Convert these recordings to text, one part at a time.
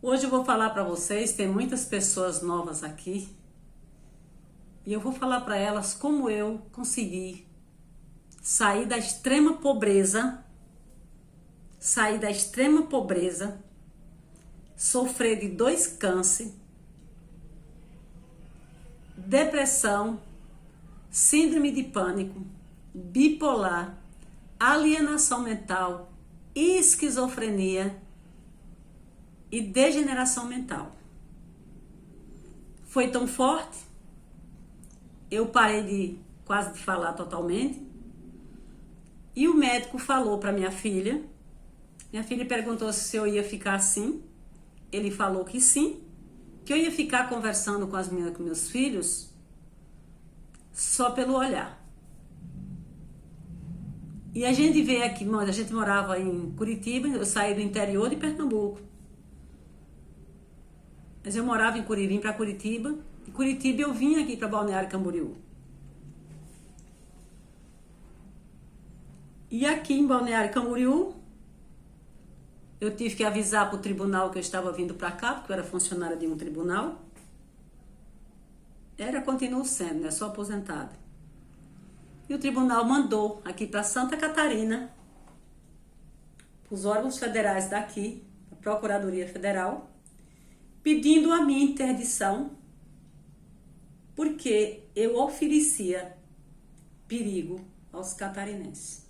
Hoje eu vou falar para vocês, tem muitas pessoas novas aqui, e eu vou falar para elas como eu consegui sair da extrema pobreza, sofrer de 2 câncer, depressão, síndrome de pânico, bipolar, alienação mental, esquizofrenia e degeneração mental. Foi tão forte, eu parei quase de falar totalmente, e o médico falou para minha filha perguntou se eu ia ficar assim, ele falou que sim, que eu ia ficar conversando com meus filhos só pelo olhar. E a gente veio aqui, a gente morava em Curitiba, eu saí do interior de Pernambuco. Mas eu morava em Curitiba, vim para Curitiba, e Curitiba eu vim aqui para Balneário Camboriú. E aqui em Balneário Camboriú, eu tive que avisar para o tribunal que eu estava vindo para cá, porque eu era funcionária de um tribunal. Continuo sendo, né? Sou aposentada. E o tribunal mandou aqui para Santa Catarina, os órgãos federais daqui, a Procuradoria Federal, pedindo a minha interdição, porque eu oferecia perigo aos catarinenses.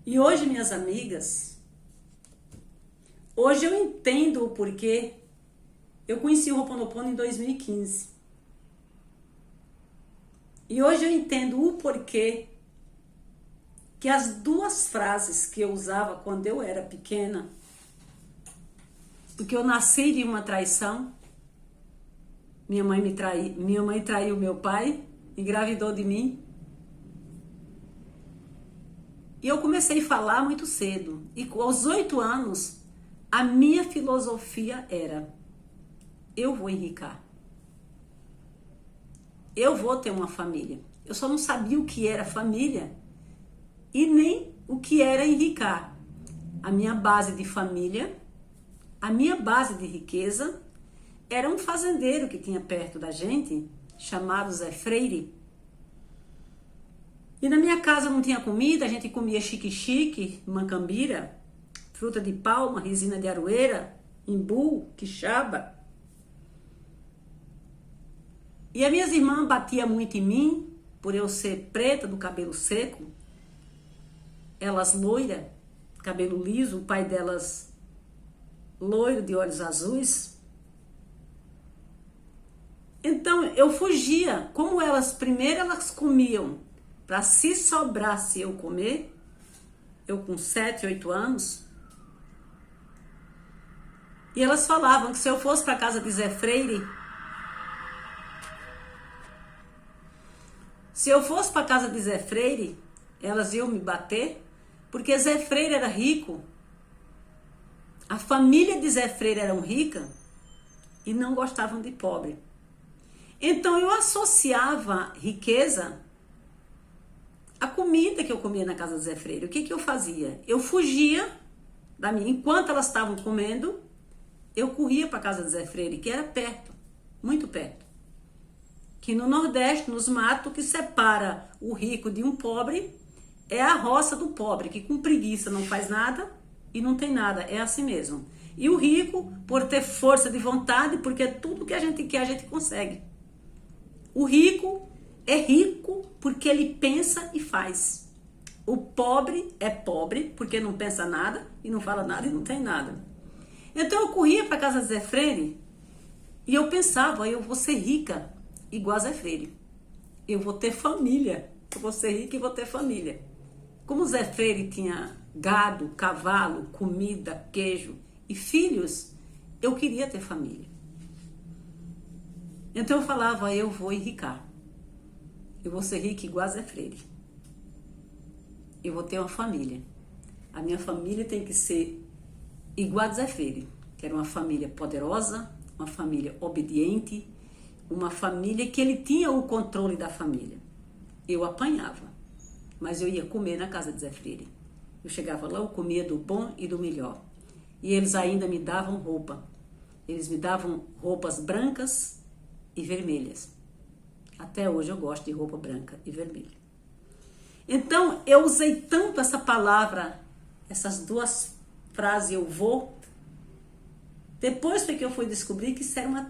E hoje, minhas amigas, hoje eu entendo o porquê. Eu conheci o Ho'oponopono em 2015. E hoje eu entendo o porquê que as 2 frases que eu usava quando eu era pequena, porque eu nasci de uma traição, minha mãe traiu meu pai, engravidou de mim, e eu comecei a falar muito cedo, e aos 8 anos, a minha filosofia era: eu vou enricar. Eu vou ter uma família. Eu só não sabia o que era família e nem o que era enricar. A minha base de família, a minha base de riqueza, era um fazendeiro que tinha perto da gente, chamado Zé Freire. E na minha casa não tinha comida, a gente comia xique-xique, mancambira, fruta de palma, resina de aroeira, imbu, quixaba. E as minhas irmãs batiam muito em mim, por eu ser preta, do cabelo seco. Elas loiras, cabelo liso, o pai delas loiro, de olhos azuis. Então eu fugia. Como primeiro elas comiam, para se sobrasse eu comer, eu com 7, 8 anos. E elas falavam que se eu fosse para casa de Zé Freire, elas iam me bater, porque Zé Freire era rico. A família de Zé Freire era rica e não gostavam de pobre. Então eu associava riqueza à comida que eu comia na casa de Zé Freire. O que eu fazia? Eu fugia da minha. Enquanto elas estavam comendo, eu corria para a casa de Zé Freire, que era perto, muito perto. Que no Nordeste, nos matos, o que separa o rico de um pobre é a roça do pobre, que com preguiça não faz nada e não tem nada, é assim mesmo. E o rico, por ter força de vontade, porque tudo que a gente quer, a gente consegue. O rico é rico porque ele pensa e faz. O pobre é pobre porque não pensa nada e não fala nada e não tem nada. Então eu corria para casa de Zé Freire e eu pensava: eu vou ser rica igual a Zé Freire. Eu vou ter família. Eu vou ser rica e vou ter família. Como Zé Freire tinha gado, cavalo, comida, queijo e filhos, eu queria ter família. Então eu falava: eu vou enricar. Eu vou ser rica igual a Zé Freire. Eu vou ter uma família. A minha família tem que ser igual a Zé Freire, que era uma família poderosa, uma família obediente, uma família que ele tinha o controle da família. Eu apanhava, mas eu ia comer na casa de Zé Freire. Eu chegava lá, eu comia do bom e do melhor. E eles ainda me davam roupa. Eles me davam roupas brancas e vermelhas. Até hoje eu gosto de roupa branca e vermelha. Então, eu usei tanto essa palavra, essas duas frases, eu vou. Depois foi que eu fui descobrir que isso era uma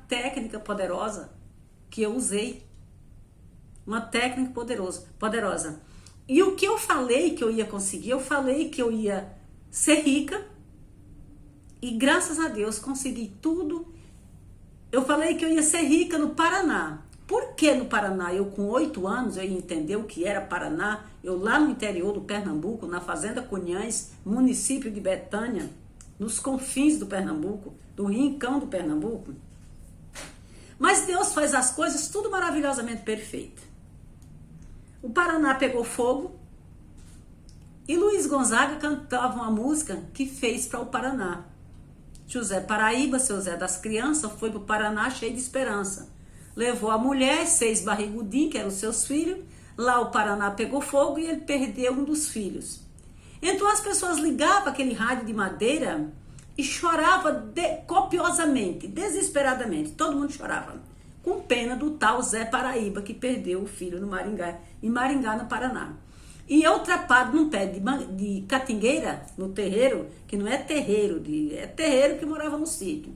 técnica poderosa que eu usei. Uma técnica poderosa. E o que eu falei que eu ia conseguir, eu falei que eu ia ser rica. E graças a Deus consegui tudo. Eu falei que eu ia ser rica no Paraná. Por que no Paraná? Eu com 8 anos, eu ia entender o que era Paraná. Eu lá no interior do Pernambuco, na Fazenda Cunhães, município de Betânia, nos confins do Pernambuco, do rincão do Pernambuco. Mas Deus faz as coisas tudo maravilhosamente perfeito. O Paraná pegou fogo e Luiz Gonzaga cantava uma música que fez para o Paraná. José Paraíba, seu Zé das Crianças, foi para o Paraná cheio de esperança. Levou a mulher, 6 barrigudinhos, que eram os seus filhos. Lá o Paraná pegou fogo e ele perdeu um dos filhos. Então as pessoas ligavam aquele rádio de madeira e choravam copiosamente, desesperadamente. Todo mundo chorava. Com pena do tal Zé Paraíba, que perdeu o filho no Maringá, em Maringá, no Paraná. E eu trapado num pé de catingueira, no terreiro, que não é terreiro, é terreiro que morava no sítio.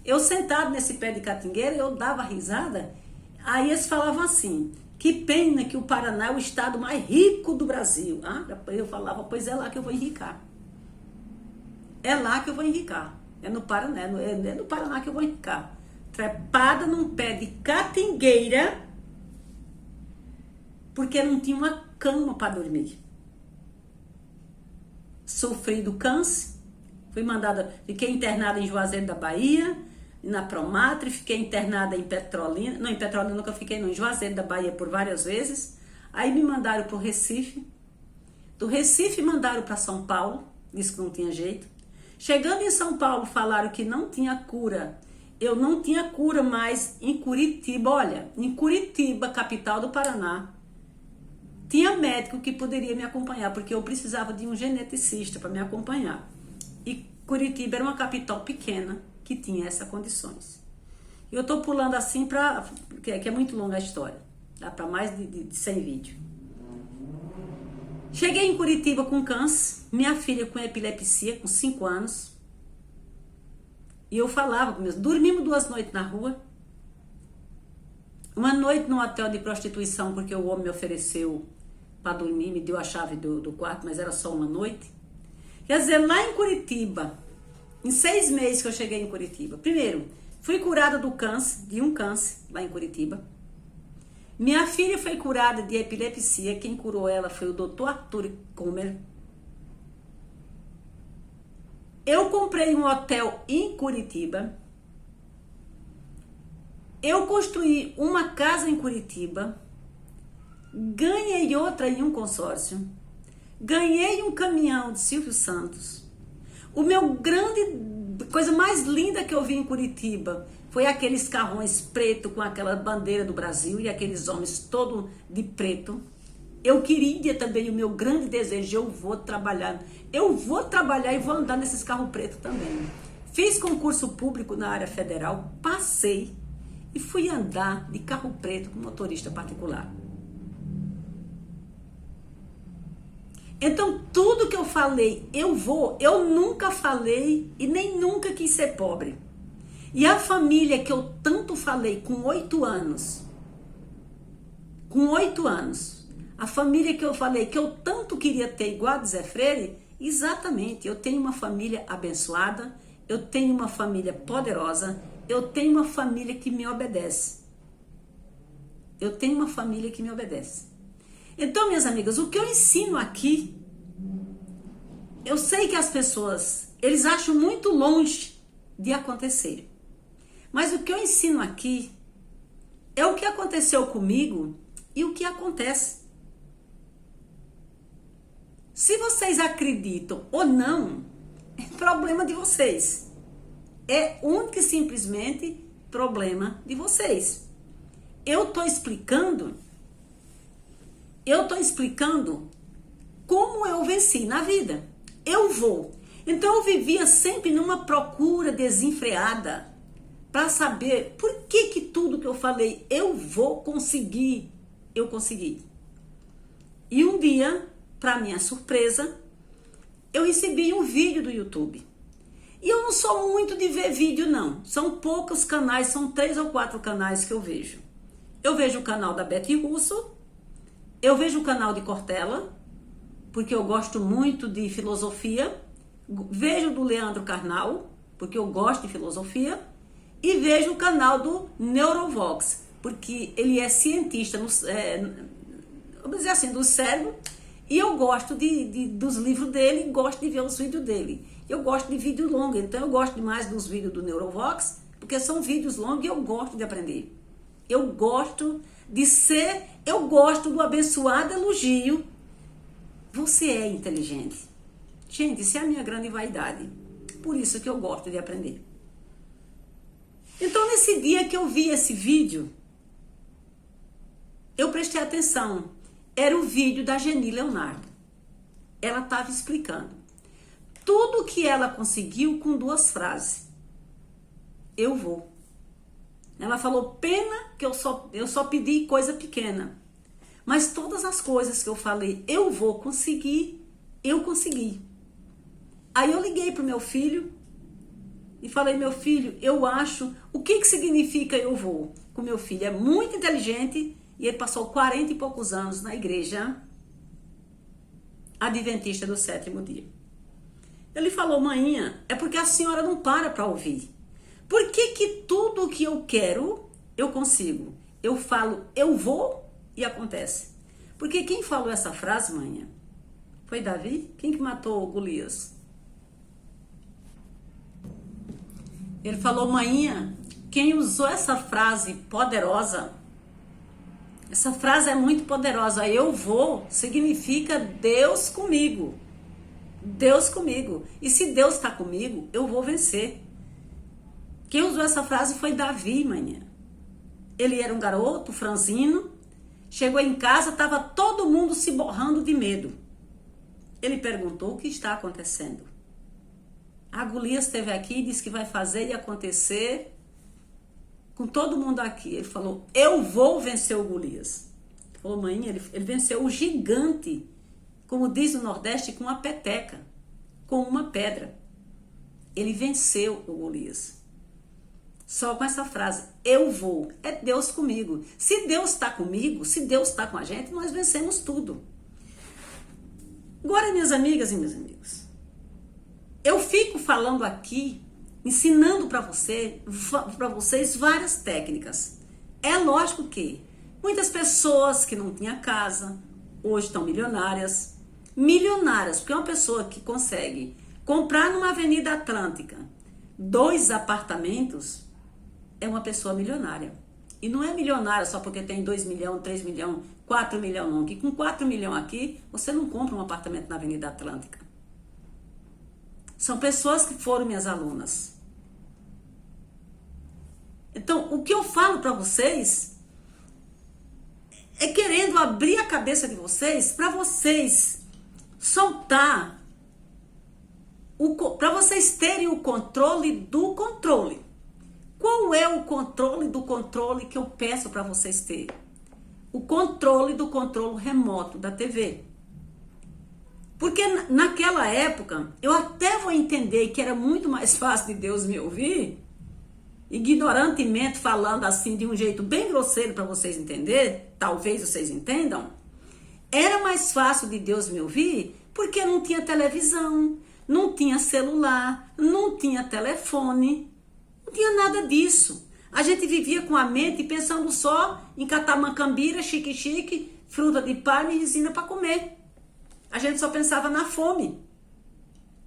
Eu sentado nesse pé de catingueira, eu dava risada, aí eles falavam assim, que pena que o Paraná é o estado mais rico do Brasil. Ah, eu falava, pois é lá que eu vou enricar. É lá que eu vou enricar. É no Paraná, é no Paraná que eu vou enricar. Trepada num pé de catingueira, porque não tinha uma cama para dormir. Sofri do câncer, fui mandada, fiquei internada em Juazeiro da Bahia, na Promatre, fiquei internada em Petrolina, não, em Petrolina nunca fiquei, não, em Juazeiro da Bahia por várias vezes. Aí me mandaram para o Recife, do Recife mandaram para São Paulo, disse que não tinha jeito. Chegando em São Paulo, falaram que não tinha cura. Eu não tinha cura mais em Curitiba. Olha, em Curitiba, capital do Paraná, tinha médico que poderia me acompanhar, porque eu precisava de um geneticista para me acompanhar. E Curitiba era uma capital pequena que tinha essas condições. Eu estou pulando assim, que é muito longa a história. Dá para mais de 100 vídeos. Cheguei em Curitiba com câncer, minha filha com epilepsia, com 5 anos. E eu falava com meus... Dormimos 2 noites na rua. Uma noite num hotel de prostituição, porque o homem me ofereceu para dormir, me deu a chave do quarto, mas era só uma noite. Quer dizer, lá em Curitiba, em 6 meses que eu cheguei em Curitiba, primeiro, fui curada do câncer, de um câncer, lá em Curitiba. Minha filha foi curada de epilepsia, quem curou ela foi o Dr. Arthur Kummer. Eu comprei um hotel em Curitiba. Eu construí uma casa em Curitiba. Ganhei outra em um consórcio. Ganhei um caminhão de Silvio Santos. O meu coisa mais linda que eu vi em Curitiba foi aqueles carrões pretos com aquela bandeira do Brasil e aqueles homens todos de preto. Eu queria também, o meu grande desejo, eu vou trabalhar e vou andar nesses carros pretos também. Fiz concurso público na área federal, passei e fui andar de carro preto com motorista particular. Então, tudo que eu falei, eu nunca falei e nem nunca quis ser pobre. E a família que eu tanto falei com 8 anos, a família que eu falei que eu tanto queria ter igual a de Zé Freire, exatamente, eu tenho uma família abençoada, eu tenho uma família poderosa, eu tenho uma família que me obedece. Então, minhas amigas, o que eu ensino aqui, eu sei que as pessoas, eles acham muito longe de acontecer. Mas o que eu ensino aqui é o que aconteceu comigo e o que acontece. Se vocês acreditam ou não, é problema de vocês. É único e simplesmente problema de vocês. Eu estou explicando como eu venci na vida. Eu vou. Então eu vivia sempre numa procura desenfreada para saber por que tudo que eu falei, eu vou conseguir, eu consegui. E um dia, para minha surpresa, eu recebi um vídeo do YouTube. E eu não sou muito de ver vídeo, não. São poucos canais, são 3 ou 4 canais que eu vejo. Eu vejo o canal da Betty Russo, eu vejo o canal de Cortella, porque eu gosto muito de filosofia, vejo do Leandro Carnal, porque eu gosto de filosofia, e vejo o canal do Neurovox, porque ele é cientista, vamos dizer assim, do cérebro, e eu gosto dos livros dele, gosto de ver os vídeos dele. Eu gosto de vídeo longo, então eu gosto demais dos vídeos do Neurovox, porque são vídeos longos e eu gosto de aprender. Eu gosto eu gosto do abençoado elogio. Você é inteligente. Gente, isso é a minha grande vaidade. Por isso que eu gosto de aprender. Então, nesse dia que eu vi esse vídeo, eu prestei atenção. Era o vídeo da Geni Leonardo. Ela estava explicando tudo que ela conseguiu com 2 frases. Eu vou. Ela falou, pena que eu só pedi coisa pequena. Mas todas as coisas que eu falei, eu vou conseguir, eu consegui. Aí eu liguei pro meu filho e falei, meu filho, eu acho, o que significa eu vou? O meu filho é muito inteligente e ele passou 40 e poucos anos na igreja adventista do 7º dia. Ele falou, mainha, é porque a senhora não para ouvir. Por que tudo que eu quero, eu consigo? Eu falo, eu vou e acontece. Porque quem falou essa frase, manhã, foi Davi? Quem que matou Golias? Ele falou, manhã, quem usou essa frase poderosa, essa frase é muito poderosa, eu vou, significa Deus comigo. Deus comigo. E se Deus está comigo, eu vou vencer. Quem usou essa frase foi Davi, manhã. Ele era um garoto franzino, chegou em casa, estava todo mundo se borrando de medo. Ele perguntou o que está acontecendo. A Golias esteve aqui e disse que vai fazer e acontecer com todo mundo aqui. Ele falou, eu vou vencer o Golias. Ele falou, mãe, ele venceu o gigante, como diz no Nordeste, com uma peteca, com uma pedra. Ele venceu o Golias. Só com essa frase, eu vou, é Deus comigo. Se Deus está comigo, se Deus está com a gente, nós vencemos tudo. Agora, minhas amigas e meus amigos, eu fico falando aqui, ensinando para vocês várias técnicas. É lógico que muitas pessoas que não tinham casa, hoje estão milionárias. Milionárias, porque uma pessoa que consegue comprar numa Avenida Atlântica 2 apartamentos, é uma pessoa milionária. E não é milionária só porque tem 2 milhões, 3 milhões, 4 milhões não. Que com 4 milhões aqui, você não compra um apartamento na Avenida Atlântica. São pessoas que foram minhas alunas. Então, o que eu falo para vocês é querendo abrir a cabeça de vocês para vocês soltar, para vocês terem o controle do controle. Qual é o controle do controle que eu peço para vocês terem? O controle do controle remoto da TV. Porque naquela época, eu até vou entender que era muito mais fácil de Deus me ouvir, ignorantemente falando assim de um jeito bem grosseiro para vocês entenderem, talvez vocês entendam, era mais fácil de Deus me ouvir porque não tinha televisão, não tinha celular, não tinha telefone, não tinha nada disso. A gente vivia com a mente pensando só em catar macambira, chique-chique, fruta de palha e resina para comer. A gente só pensava na fome.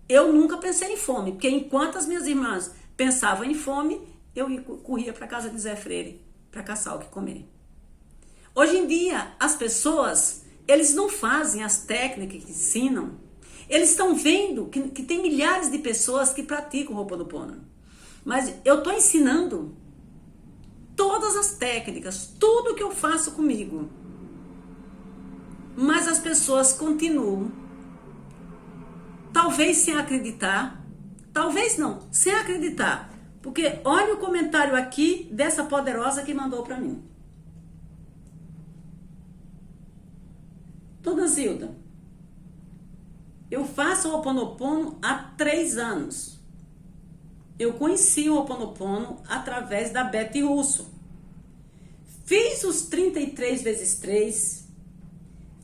Eu nunca pensei em fome, porque enquanto as minhas irmãs pensavam em fome, eu corria para casa de Zé Freire para caçar o que comer. Hoje em dia, as pessoas, eles não fazem as técnicas que ensinam. Eles estão vendo que tem milhares de pessoas que praticam o Ho'oponopono. Mas eu estou ensinando todas as técnicas, tudo que eu faço comigo. Mas as pessoas continuam talvez sem acreditar, talvez não, sem acreditar, porque olha o comentário aqui dessa poderosa que mandou para mim. Dona Zilda, eu faço o Ho'oponopono há 3 anos. Eu conheci o Ho'oponopono através da Betty Russo. Fiz os 33 vezes 3,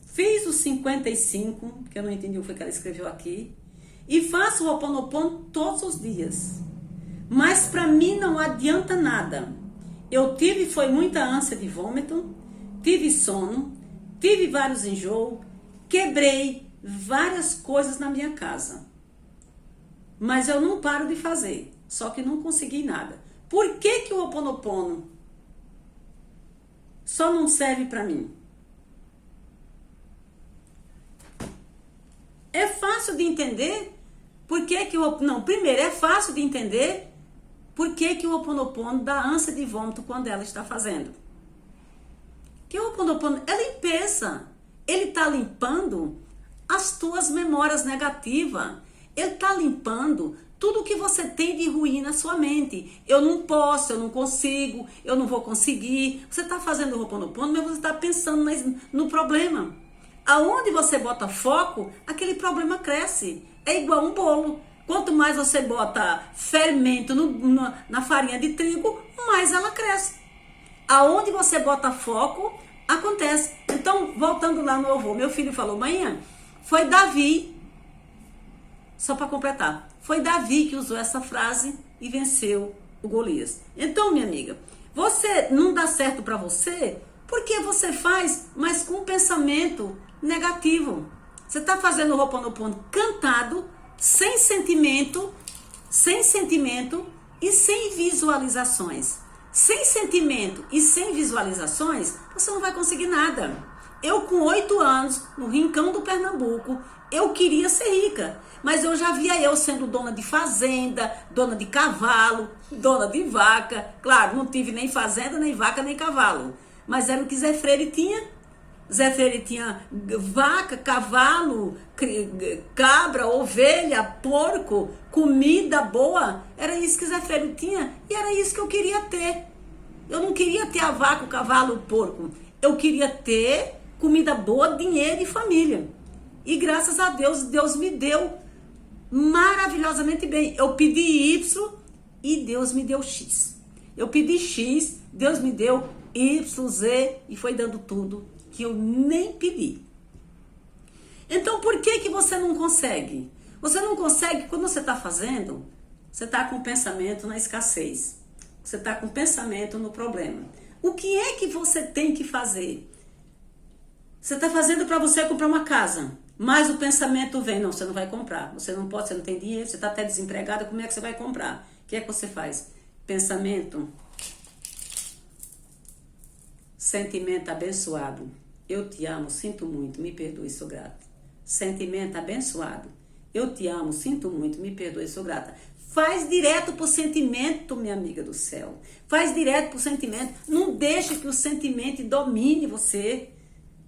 fiz os 55, que eu não entendi o que ela escreveu aqui, e faço o Ho'oponopono todos os dias. Mas para mim não adianta nada. Eu foi muita ânsia de vômito, tive sono, tive vários enjoos, quebrei várias coisas na minha casa. Mas eu não paro de fazer, só que não consegui nada. Por que que o Ho'oponopono só não serve para mim? É fácil de entender por que que primeiro é fácil de entender por que que o Ho'oponopono dá ânsia de vômito quando ela está fazendo. Que o Ho'oponopono é limpeza. Ele está limpando as tuas memórias negativas. Ele está limpando tudo que você tem de ruim na sua mente. Eu não posso, eu não consigo, eu não vou conseguir. Você está fazendo o Ho'oponopono, mas você está pensando no problema. Aonde você bota foco, aquele problema cresce. É igual um bolo. Quanto mais você bota fermento na farinha de trigo, mais ela cresce. Aonde você bota foco, acontece. Então, voltando lá no avô, meu filho falou, manhã, foi Davi, só para completar, foi Davi que usou essa frase e venceu o Golias. Então, minha amiga, você não dá certo para você porque você faz, mas com um pensamento negativo. Você está fazendo o Ho'oponopono cantado, sem sentimento e sem visualizações. Sem sentimento e sem visualizações, você não vai conseguir nada. Eu com 8 anos, no rincão do Pernambuco, eu queria ser rica. Mas eu já via eu sendo dona de fazenda, dona de cavalo, dona de vaca. Claro, não tive nem fazenda, nem vaca, nem cavalo. Mas era o que Zé Freire tinha. Zé Freire tinha vaca, cavalo, cabra, ovelha, porco, comida boa. Era isso que Zé Freire tinha e era isso que eu queria ter. Eu não queria ter a vaca, o cavalo, o porco. Eu queria ter comida boa, dinheiro e família. E graças a Deus, Deus me deu maravilhosamente bem. Eu pedi Y e Deus me deu X. Eu pedi X, Deus me deu Y, Z e foi dando tudo que eu nem pedi. Então, por que que você não consegue? Você não consegue quando você está fazendo, você está com o pensamento na escassez. Você está com o pensamento no problema. O que é que você tem que fazer? Você está fazendo para você comprar uma casa, mas o pensamento vem, não, você não vai comprar. Você não pode, você não tem dinheiro, você está até desempregada, como é que você vai comprar? O que é que você faz? Pensamento, sentimento abençoado. Eu te amo, sinto muito, me perdoe, sou grata. Sentimento abençoado. Eu te amo, sinto muito, me perdoe, sou grata. Faz direto pro sentimento, minha amiga do céu. Faz direto pro sentimento. Não deixe que o sentimento domine você.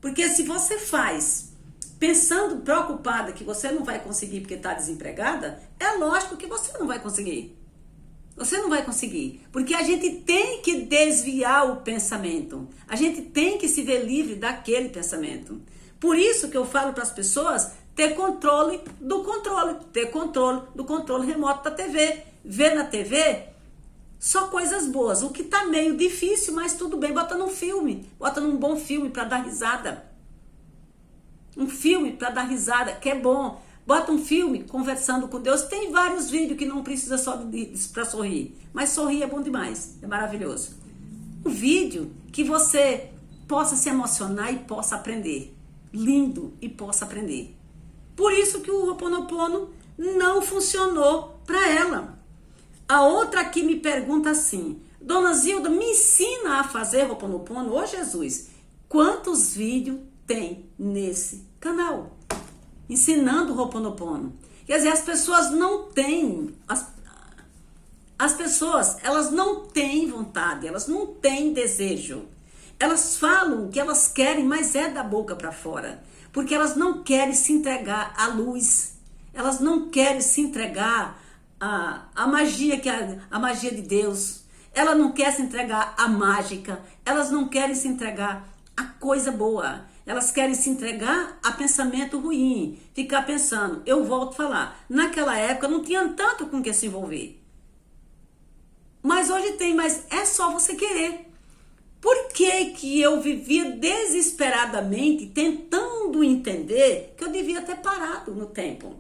Porque se você faz pensando, preocupada que você não vai conseguir porque está desempregada, é lógico que você não vai conseguir. Você não vai conseguir, porque a gente tem que desviar o pensamento. A gente tem que se ver livre daquele pensamento. Por isso que eu falo para as pessoas ter controle do controle. Ter controle do controle remoto da TV. Ver na TV só coisas boas. O que tá meio difícil, mas tudo bem. Bota num filme. Bota num bom filme para dar risada. Um filme para dar risada, que é bom. Bota um filme conversando com Deus. Tem vários vídeos que não precisa só para sorrir. Mas sorrir é bom demais. É maravilhoso. Um vídeo que você possa se emocionar e possa aprender. Lindo e possa aprender. Por isso que o Ho'oponopono não funcionou para ela. A outra aqui me pergunta assim: Dona Zilda, me ensina a fazer Ho'oponopono? Ô Jesus, quantos vídeos tem nesse canal? Ensinando o Ho'oponopono. Quer dizer, as pessoas não têm, as pessoas, elas não têm vontade, elas não têm desejo. Elas falam o que elas querem, mas é da boca para fora. Porque elas não querem se entregar à luz. Elas não querem se entregar à magia, a magia de Deus. Elas não querem se entregar à mágica. Elas não querem se entregar à coisa boa. Elas querem se entregar a pensamento ruim. Ficar pensando, eu volto a falar. Naquela época não tinha tanto com que se envolver. Mas hoje tem, mas é só você querer. Por que eu vivia desesperadamente tentando entender que eu devia ter parado no tempo?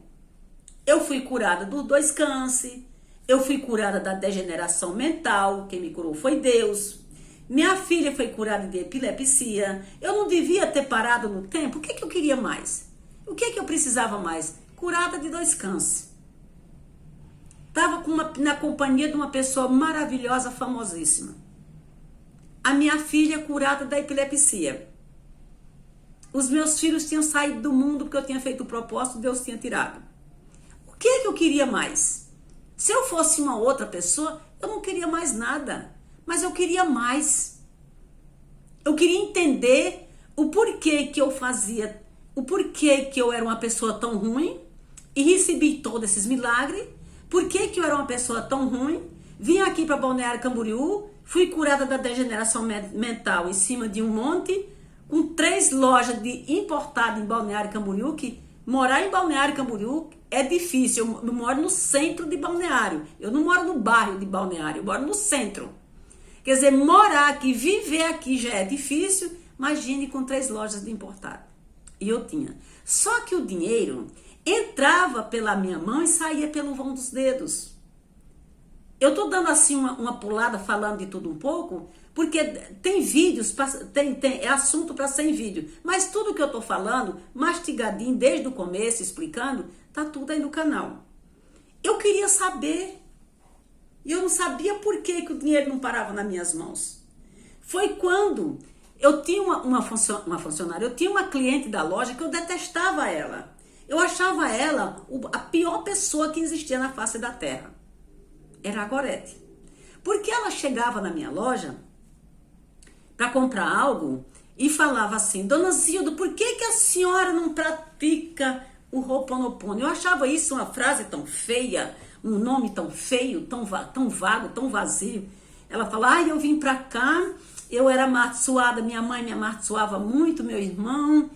Eu fui curada dos 2 cânceres, eu fui curada da degeneração mental, quem me curou foi Deus. Minha filha foi curada de epilepsia. Eu não devia ter parado no tempo. O que eu queria mais? O que eu precisava mais? Curada de 2 cânceres. Estava na companhia de uma pessoa maravilhosa, famosíssima. A minha filha curada da epilepsia. Os meus filhos tinham saído do mundo porque eu tinha feito o propósito, Deus tinha tirado. O que eu queria mais? Se eu fosse uma outra pessoa, eu não queria mais nada. Mas eu queria mais. Eu queria entender o porquê que eu fazia, o porquê que eu era uma pessoa tão ruim e recebi todos esses milagres. Por que eu era uma pessoa tão ruim? Vim aqui para Balneário Camboriú, fui curada da degeneração mental em cima de um monte, com 3 lojas de importado em Balneário Camboriú, que morar em Balneário Camboriú é difícil. Eu moro no centro de Balneário. Eu não moro no bairro de Balneário, eu moro no centro. Quer dizer, morar aqui, viver aqui já é difícil, imagine com 3 lojas de importado. E eu tinha. Só que o dinheiro entrava pela minha mão e saía pelo vão dos dedos. Eu estou dando assim uma pulada falando de tudo um pouco, porque tem vídeos, é assunto para 100 vídeos. Mas tudo que eu estou falando, mastigadinho, desde o começo, explicando, tá tudo aí no canal. Eu queria saber, e eu não sabia por que o dinheiro não parava nas minhas mãos. Foi quando eu tinha uma funcionária, eu tinha uma cliente da loja que eu detestava ela. Eu achava ela a pior pessoa que existia na face da terra. Era a Gorete. Porque ela chegava na minha loja para comprar algo e falava assim: Dona Zilda, por que a senhora não pratica o Ho'oponopono? Eu achava isso uma frase tão feia, um nome tão feio, tão vago, tão vazio. Ela falava: eu vim para cá, eu era amaldiçoada, minha mãe me amaldiçoava muito, meu irmão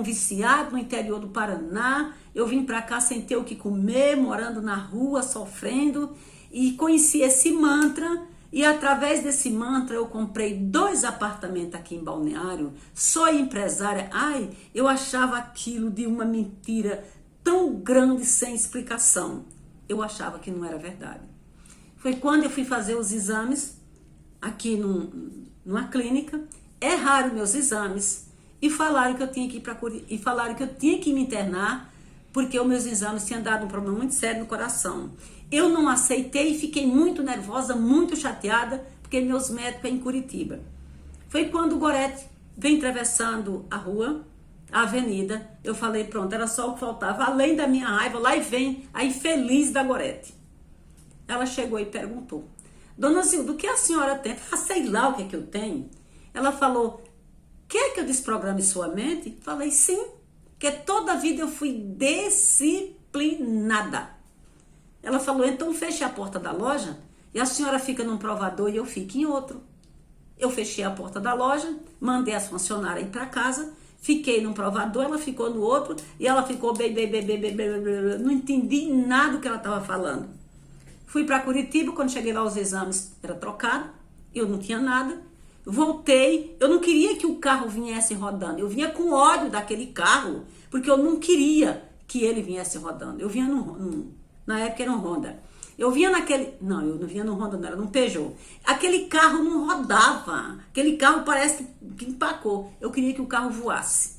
viciado no interior do Paraná. Eu vim para cá sem ter o que comer, morando na rua, sofrendo. E conheci esse mantra, e através desse mantra eu comprei 2 apartamentos aqui em Balneário. Sou empresária. Ai, eu achava aquilo de uma mentira tão grande sem explicação. Eu achava que não era verdade. Foi quando eu fui fazer os exames aqui numa clínica, erraram meus exames e falaram que eu tinha que ir e falaram que eu tinha que me internar porque os meus exames tinham dado um problema muito sério no coração. Eu não aceitei e fiquei muito nervosa, muito chateada, porque meus médicos é em Curitiba. Foi quando o Gorete vem atravessando a rua, a avenida, eu falei, pronto, era só o que faltava, além da minha raiva, lá e vem a infeliz da Gorete. Ela chegou e perguntou: Dona Zilda, o que a senhora tem? Ah, sei lá o que é que eu tenho. Ela falou: quer que eu desprograme sua mente? Falei, sim, porque toda a vida eu fui disciplinada. Ela falou, então feche a porta da loja e a senhora fica num provador e eu fico em outro. Eu fechei a porta da loja, mandei as funcionárias ir para casa, fiquei num provador, ela ficou no outro e ela ficou não entendi nada do que ela estava falando. Fui para Curitiba, quando cheguei lá os exames era trocado, eu não tinha nada. Voltei, eu não queria que o carro viesse rodando, eu vinha com ódio daquele carro, porque eu não queria que ele viesse rodando. Eu vinha na época era um Honda. Eu vinha naquele... Não, eu não vinha no Honda, não, era num Peugeot. Aquele carro não rodava. Aquele carro parece que empacou. Eu queria que o carro voasse.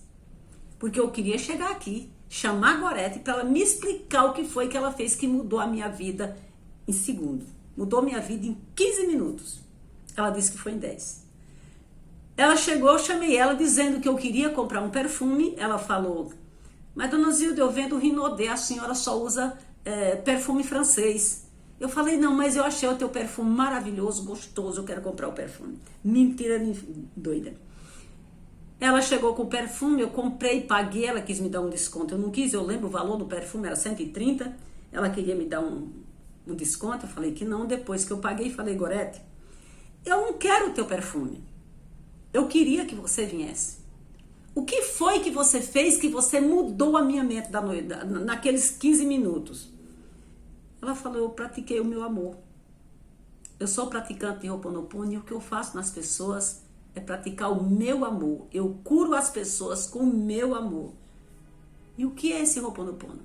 Porque eu queria chegar aqui, chamar a Gorete para ela me explicar o que foi que ela fez que mudou a minha vida em segundo. Mudou minha vida em 15 minutos. Ela disse que foi em 10. Ela chegou, eu chamei ela dizendo que eu queria comprar um perfume. Ela falou, mas Dona Zilda, eu vendo Rinodê, a senhora só usa... perfume francês. Eu falei, não, mas eu achei o teu perfume maravilhoso, gostoso, eu quero comprar o perfume. Mentira doida. Ela chegou com o perfume, eu comprei, paguei, ela quis me dar um desconto. Eu não quis, eu lembro o valor do perfume, era 130. Ela queria me dar um desconto, eu falei que não. Depois que eu paguei, falei, Gorete, eu não quero o teu perfume. Eu queria que você viesse. O que foi que você fez que você mudou a minha mente da noite, naqueles 15 minutos? Ela falou, eu pratiquei o meu amor. Eu sou praticante de Ho'oponopono e o que eu faço nas pessoas é praticar o meu amor. Eu curo as pessoas com o meu amor. E o que é esse Ho'oponopono?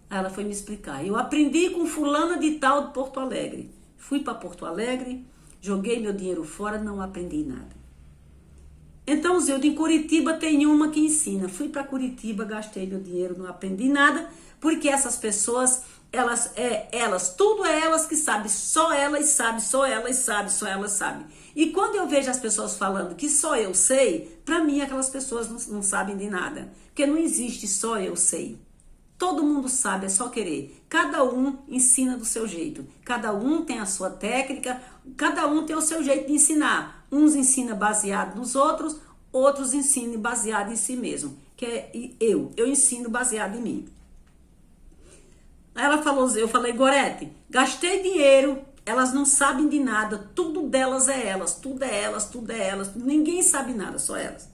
Aí ela foi me explicar. Eu aprendi com fulana de tal de Porto Alegre. Fui para Porto Alegre, joguei meu dinheiro fora, não aprendi nada. Então, Zilda, em Curitiba tem uma que ensina. Fui para Curitiba, gastei meu dinheiro, não aprendi nada, porque essas pessoas, tudo é elas que sabem, só elas sabem, só elas sabem, só elas sabem. E quando eu vejo as pessoas falando que só eu sei, para mim aquelas pessoas não sabem de nada, porque não existe só eu sei. Todo mundo sabe, é só querer. Cada um ensina do seu jeito. Cada um tem a sua técnica, cada um tem o seu jeito de ensinar. Uns ensinam baseado nos outros, outros ensinam baseado em si mesmo. Que é eu ensino baseado em mim. Aí ela falou, eu falei, Gorete, gastei dinheiro, elas não sabem de nada, tudo delas é elas, tudo é elas, tudo é elas, ninguém sabe nada, só elas.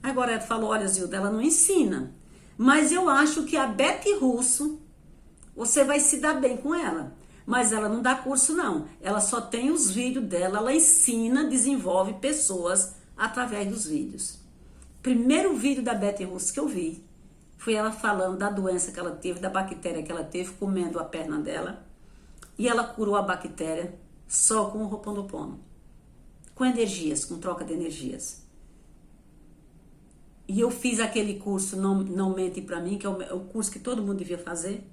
Aí a Gorete falou, olha, Zilda, ela não ensina. Mas eu acho que a Betty Russo, você vai se dar bem com ela. Mas ela não dá curso, não. Ela só tem os vídeos dela, ela ensina, desenvolve pessoas através dos vídeos. Primeiro vídeo da Betty Russo que eu vi, foi ela falando da doença que ela teve, da bactéria que ela teve, comendo a perna dela. E ela curou a bactéria só com o Ho'oponopono. Com energias, com troca de energias. E eu fiz aquele curso Não Mente Pra Mim, que é o curso que todo mundo devia fazer.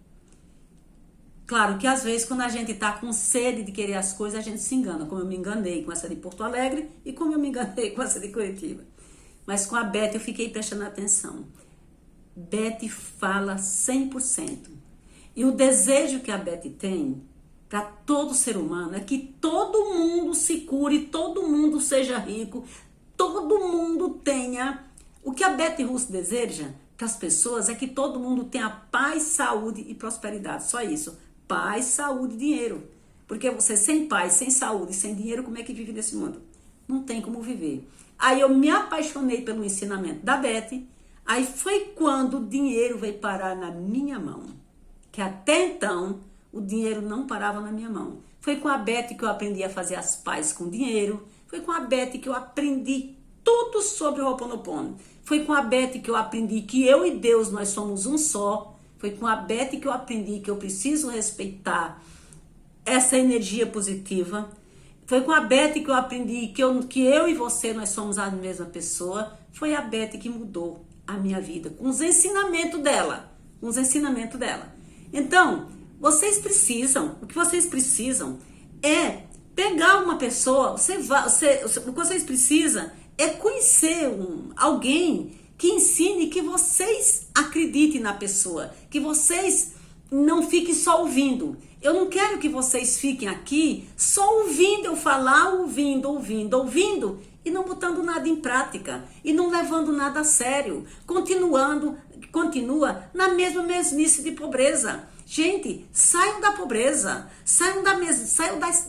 Claro que às vezes quando a gente tá com sede de querer as coisas, a gente se engana. Como eu me enganei com essa de Porto Alegre e como eu me enganei com essa de Curitiba. Mas com a Betty eu fiquei prestando atenção. Betty fala 100%. E o desejo que a Betty tem para todo ser humano é que todo mundo se cure, todo mundo seja rico, todo mundo tenha... O que a Betty Russo deseja para as pessoas é que todo mundo tenha paz, saúde e prosperidade. Só isso. Paz, saúde e dinheiro. Porque você sem paz, sem saúde, sem dinheiro, como é que vive nesse mundo? Não tem como viver. Aí eu me apaixonei pelo ensinamento da Betty. Aí foi quando o dinheiro veio parar na minha mão. Que até então o dinheiro não parava na minha mão. Foi com a Betty que eu aprendi a fazer as pazes com dinheiro. Foi com a Betty que eu aprendi tudo sobre o Ho'oponopono. Foi com a Betty que eu aprendi que eu e Deus, nós somos um só. Foi com a Betty que eu aprendi que eu preciso respeitar essa energia positiva. Foi com a Betty que eu aprendi que eu e você, nós somos a mesma pessoa. Foi a Betty que mudou a minha vida, com os ensinamentos dela. Com os ensinamentos dela. Então, o que vocês precisam é pegar uma pessoa, o que vocês precisam é conhecer alguém que ensine, que vocês acreditem na pessoa, que vocês não fiquem só ouvindo. Eu não quero que vocês fiquem aqui só ouvindo eu falar, ouvindo, e não botando nada em prática, e não levando nada a sério, continua na mesma mesmice de pobreza. Gente, saiam da pobreza, saiam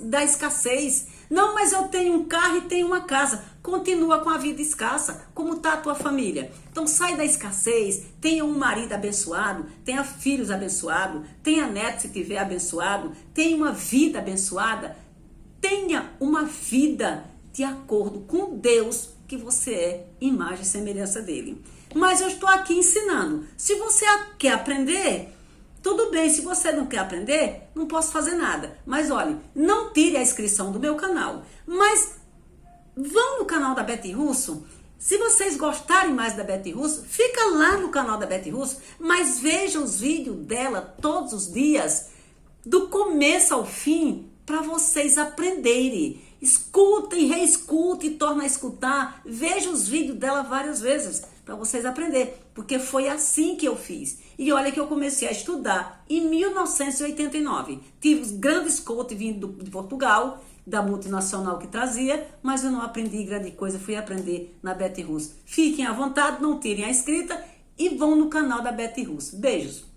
da escassez. Não, mas eu tenho um carro e tenho uma casa. Continua com a vida escassa. Como está a tua família? Então sai da escassez, tenha um marido abençoado, tenha filhos abençoados, tenha neto se tiver abençoado, tenha uma vida abençoada, tenha uma vida de acordo com Deus, que você é imagem e semelhança dele. Mas eu estou aqui ensinando. Se você quer aprender... Tudo bem, se você não quer aprender, não posso fazer nada. Mas olha, não tire a inscrição do meu canal. Mas vão no canal da Betty Russo. Se vocês gostarem mais da Betty Russo, fica lá no canal da Betty Russo, mas veja os vídeos dela todos os dias, do começo ao fim, para vocês aprenderem. Escutem, reescutem, torna a escutar. Veja os vídeos dela várias vezes para vocês aprenderem, porque foi assim que eu fiz. E olha que eu comecei a estudar em 1989. Tive os grandes coaches vindo de Portugal, da multinacional que trazia, mas eu não aprendi grande coisa, fui aprender na Betty Russo. Fiquem à vontade, não tirem a escrita e vão no canal da Betty Russo. Beijos!